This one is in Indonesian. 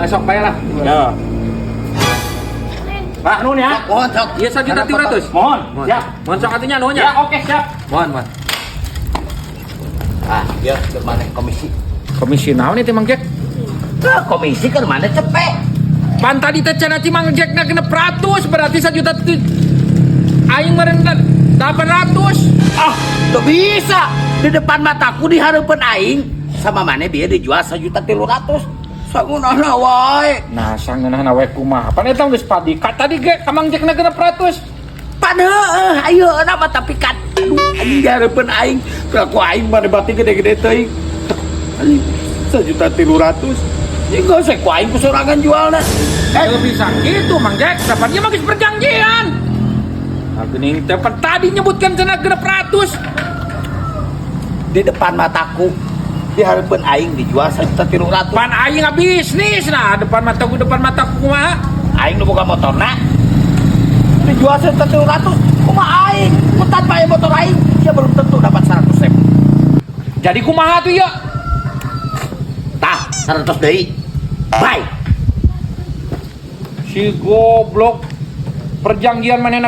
Sok bayar lah. Ya. Pak, nun ya. Mohon sok. Iya 1.300.000. Mohon. Siap. Mohon sok artinya nuhun Ya, ya. oke, siap. Mohon. Ah, dia ke mana komisi? Komisi naon itu Mang Jack? Komisi ke mana cepet? Pan tadi teh cenah Mang Jack na genep ratus berarti 1 juta aing meureun 800. Ah, tuh bisa. Di depan mataku di harapan aing sama mana dia dijual 1.300.000. Sangunahna wae. Nah, sangeunahna we kumaha? Pan eta geus padikat tadi ge ka Mang Jack na genep ratus. Pan heueuh ayeuna mah tapi kan aduh anjing di harapan aing. Ku aing mah bati gede-gede teuing. Anjing 1.300.000. Ini gak usah ku aing kusorangan jualna. Bisa gitu Mang Jack, dapat dia mah geus perjanjian. Nah, geuning teh pan tadi nyebutkan cenah genep ratus. Di depan mataku di harapan aing dijual 1.300.000. Pan aing bisnis nah depan mataku kumaha? Aing nu boga motorna dijual 1.300.000. Kumaha aing? Ku tanpa aya motor aing, dia belum tentu dapat 100.000. Jadi kumaha tuh ya? Tah, 100 deui. Bye. Si goblok perjanjian manehna